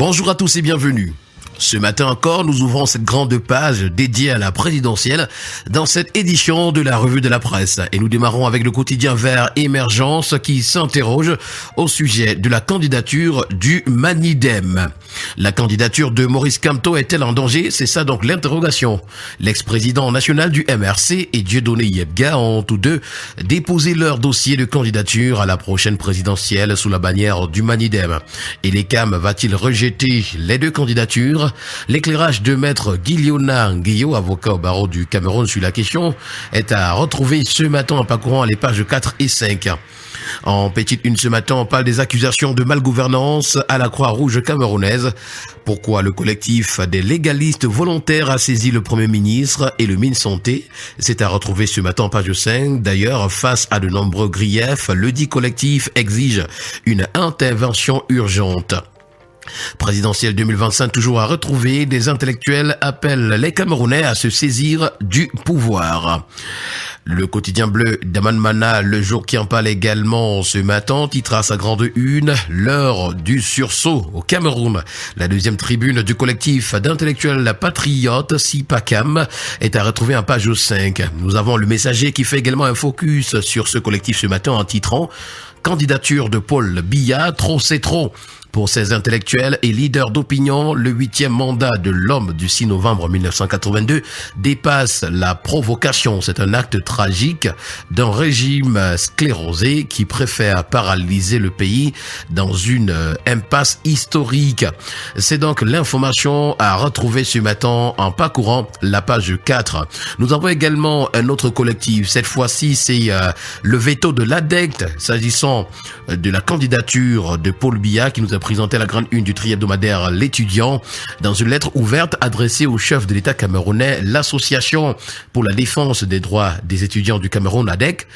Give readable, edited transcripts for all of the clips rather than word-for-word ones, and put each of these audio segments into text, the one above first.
Bonjour à tous et bienvenue. Ce matin encore, nous ouvrons cette grande page dédiée à la présidentielle dans cette édition de la revue de la presse. Et nous démarrons avec le quotidien Vert Émergence qui s'interroge au sujet de la candidature du Manidem. La candidature de Maurice Kamto est-elle en danger? C'est ça donc l'interrogation. L'ex-président national du MRC et Dieudonné Yebga ont tous deux déposé leur dossier de candidature à la prochaine présidentielle sous la bannière du Manidem. Et l'ECAM va-t-il rejeter les deux candidatures? L'éclairage de maître Guiliona Nguyo, avocat au barreau du Cameroun sur la question, est à retrouver ce matin en parcourant les pages 4 et 5. En petite une ce matin, on parle des accusations de malgouvernance à la Croix-Rouge camerounaise. Pourquoi le collectif des légalistes volontaires a saisi le Premier ministre et le MinSanté? C'est à retrouver ce matin en page 5. D'ailleurs, face à de nombreux griefs, le dit collectif exige une intervention urgente. Présidentielle 2025 toujours à retrouver, des intellectuels appellent les Camerounais à se saisir du pouvoir. Le quotidien bleu d'Amanmana, le jour qui en parle également ce matin, titre à sa grande une, l'heure du sursaut au Cameroun. La deuxième tribune du collectif d'intellectuels patriotes, SIPACAM, est à retrouver en page 5. Nous avons le messager qui fait également un focus sur ce collectif ce matin en titrant « Candidature de Paul Biya, trop c'est trop ». Pour ces intellectuels et leaders d'opinion, le 8e mandat de l'homme du 6 novembre 1982 dépasse la provocation. C'est un acte tragique d'un régime sclérosé qui préfère paralyser le pays dans une impasse historique. C'est donc l'information à retrouver ce matin en parcourant la page 4. Nous avons également un autre collectif. Cette fois-ci, c'est le veto de l'ADECT s'agissant de la candidature de Paul Biya qui nous a présenté la grande une du tri-hebdomadaire L'étudiant. Dans une lettre ouverte adressée au chef de l'État camerounais, l'Association pour la défense des droits des étudiants du Cameroun, ADEC,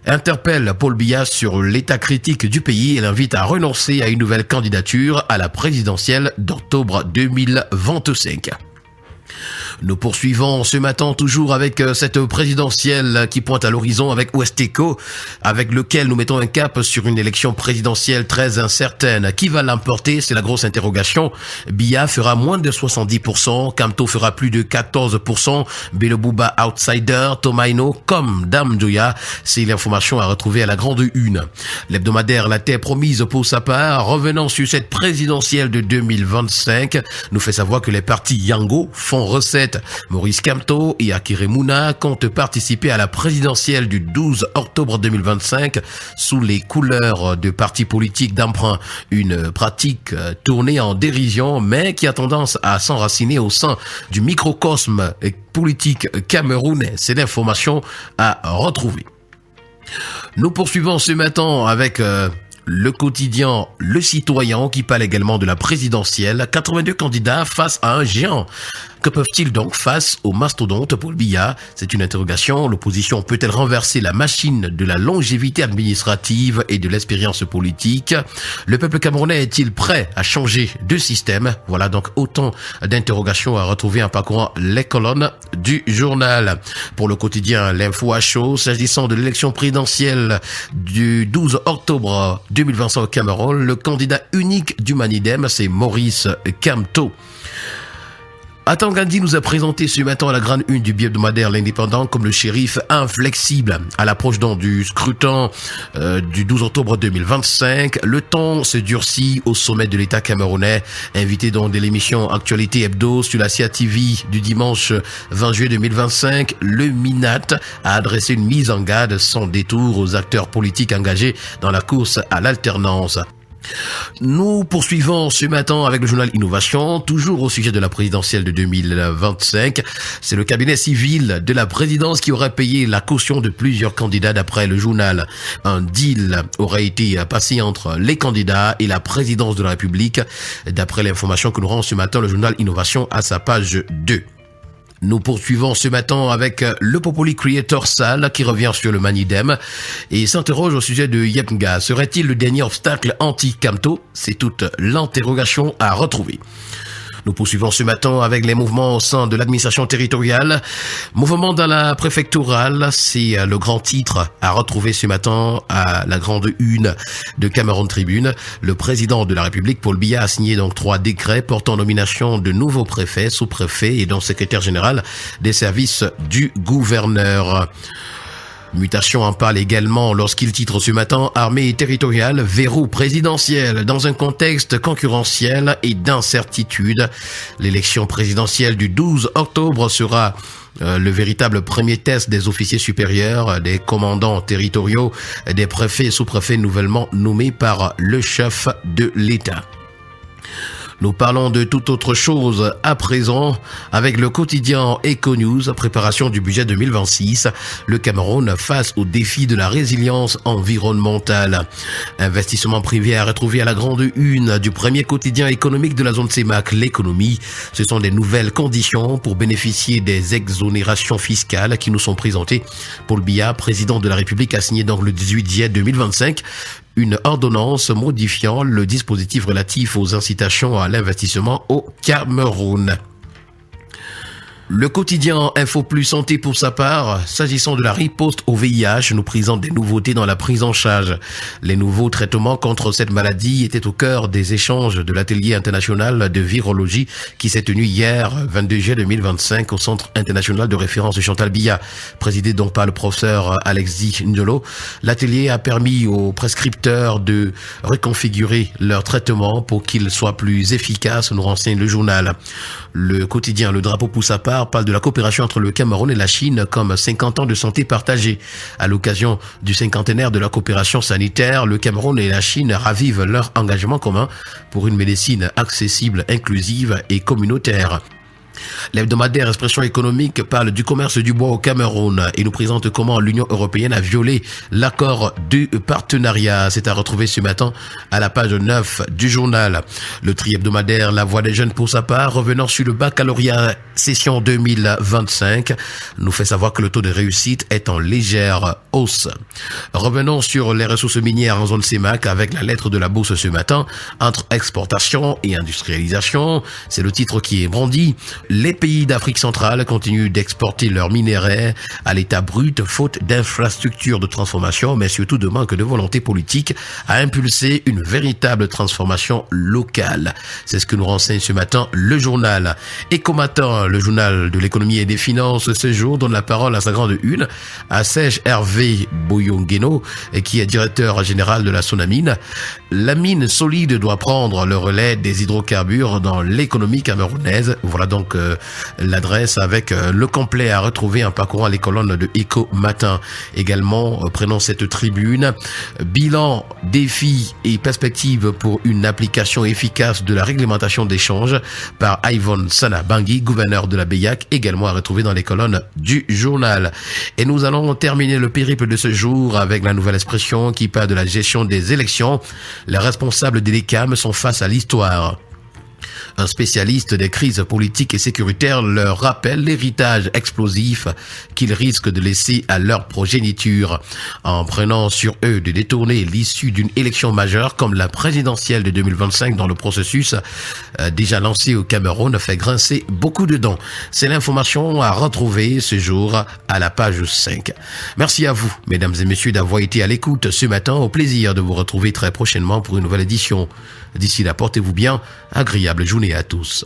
interpelle Paul Biya sur l'état critique du pays et l'invite à renoncer à une nouvelle candidature à la présidentielle d'octobre 2025. Nous poursuivons ce matin toujours avec cette présidentielle qui pointe à l'horizon avec Ouestéco, avec lequel nous mettons un cap sur une élection présidentielle très incertaine. Qui va l'emporter? C'est la grosse interrogation. Biya fera moins de 70%, Kamto fera plus de 14%, Belobouba outsider, Tomaino comme Dame Joya. C'est l'information à retrouver à la grande une. L'hebdomadaire La Terre Promise pour sa part, revenant sur cette présidentielle de 2025, nous fait savoir que les partis Yango font recette. Maurice Kamto et Akire Mouna comptent participer à la présidentielle du 12 octobre 2025 sous les couleurs de partis politiques d'emprunt. Une pratique tournée en dérision mais qui a tendance à s'enraciner au sein du microcosme politique camerounais. C'est l'information à retrouver. Nous poursuivons ce matin avec le quotidien Le Citoyen qui parle également de la présidentielle. 82 candidats face à un géant. Que peuvent-ils donc face au mastodonte Paul Biya? C'est une interrogation. L'opposition peut-elle renverser la machine de la longévité administrative et de l'expérience politique? Le peuple camerounais est-il prêt à changer de système? Voilà donc autant d'interrogations à retrouver en parcourant les colonnes du journal. Pour le quotidien L'Info à chaud, s'agissant de l'élection présidentielle du 12 octobre 2025 au Cameroun, le candidat unique du Manidem, c'est Maurice Kamto. Atangandi nous a présenté ce matin à la grande une du bi-hebdomadaire L'Indépendant comme le shérif inflexible. À l'approche donc du scrutin du 12 octobre 2025, le temps se durcit au sommet de l'État camerounais. Invité donc de l'émission Actualité Hebdo sur la CATV du dimanche 20 juillet 2025, le MINAT a adressé une mise en garde sans détour aux acteurs politiques engagés dans la course à l'alternance. Nous poursuivons ce matin avec le journal Innovation, toujours au sujet de la présidentielle de 2025. C'est le cabinet civil de la présidence qui aurait payé la caution de plusieurs candidats d'après le journal. Un deal aurait été passé entre les candidats et la présidence de la République, d'après l'information que nous rend ce matin le journal Innovation à sa page 2. Nous poursuivons ce matin avec le Populi Creator Sal qui revient sur le Manidem et s'interroge au sujet de Yebga. Serait-il le dernier obstacle anti-Kamto? C'est toute l'interrogation à retrouver. Nous poursuivons ce matin avec les mouvements au sein de l'administration territoriale. Mouvement dans la préfectorale, c'est le grand titre à retrouver ce matin à la grande une de Cameroun Tribune. Le président de la République, Paul Biya, a signé donc 3 décrets portant nomination de nouveaux préfets, sous-préfets et donc secrétaire général des services du gouverneur. Mutation en parle également lorsqu'il titre ce matin « Armée territoriale, verrou présidentiel » dans un contexte concurrentiel et d'incertitude. L'élection présidentielle du 12 octobre sera le véritable premier test des officiers supérieurs, des commandants territoriaux, des préfets et sous-préfets nouvellement nommés par le chef de l'État. Nous parlons de toute autre chose à présent avec le quotidien Econews, préparation du budget 2026. Le Cameroun face au défi de la résilience environnementale. Investissement privé à retrouver à la grande une du premier quotidien économique de la zone CEMAC, l'économie. Ce sont des nouvelles conditions pour bénéficier des exonérations fiscales qui nous sont présentées. Paul Biya, président de la République, a signé donc le 18 juillet 2025 une ordonnance modifiant le dispositif relatif aux incitations à l'investissement au Cameroun. Le quotidien Info Plus Santé pour sa part, s'agissant de la riposte au VIH, nous présente des nouveautés dans la prise en charge. Les nouveaux traitements contre cette maladie étaient au cœur des échanges de l'atelier international de virologie qui s'est tenu hier, 22 juillet 2025, au Centre international de référence de Chantal Biya, présidé donc par le professeur Alexis Ndolo. L'atelier a permis aux prescripteurs de reconfigurer leur traitement pour qu'ils soient plus efficaces, nous renseigne le journal. Le quotidien Le Drapeau pour sa part parle de la coopération entre le Cameroun et la Chine comme 50 ans de santé partagée. À l'occasion du cinquantenaire de la coopération sanitaire, le Cameroun et la Chine ravivent leur engagement commun pour une médecine accessible, inclusive et communautaire. L'hebdomadaire Expression économique parle du commerce du bois au Cameroun et nous présente comment l'Union européenne a violé l'accord de partenariat. C'est à retrouver ce matin à la page 9 du journal. Le tri-hebdomadaire La Voix des jeunes pour sa part, revenant sur le baccalauréat session 2025, nous fait savoir que le taux de réussite est en légère hausse. Revenons sur les ressources minières en zone CEMAC avec la lettre de la bourse ce matin. Entre exportation et industrialisation, c'est le titre qui est brandi. Les pays d'Afrique centrale continuent d'exporter leurs minerais à l'état brut, faute d'infrastructures de transformation, mais surtout de manque de volonté politique à impulser une véritable transformation locale. C'est ce que nous renseigne ce matin le journal. Ecomatin, le journal de l'économie et des finances, ce jour donne la parole à sa grande une, à Serge Hervé Boyongeno, qui est directeur général de la Sonamine. La mine solide doit prendre le relais des hydrocarbures dans l'économie camerounaise. Voilà donc l'adresse avec le complet à retrouver en parcourant les colonnes de Éco Matin. Également, prenons cette tribune. Bilan, défis et perspectives pour une application efficace de la réglementation d'échange par Yvonne Sana Bangui, gouverneur de la BEIAC, également à retrouver dans les colonnes du journal. Et nous allons terminer le périple de ce jour avec la nouvelle expression qui parle de la gestion des élections. Les responsables des LECAM sont face à l'histoire. Un spécialiste des crises politiques et sécuritaires leur rappelle l'héritage explosif qu'ils risquent de laisser à leur progéniture, en prenant sur eux de détourner l'issue d'une élection majeure comme la présidentielle de 2025 dans le processus déjà lancé au Cameroun fait grincer beaucoup de dents. C'est l'information à retrouver ce jour à la page 5. Merci à vous, mesdames et messieurs, d'avoir été à l'écoute ce matin. Au plaisir de vous retrouver très prochainement pour une nouvelle édition. D'ici là, portez-vous bien. Agréable journée à tous.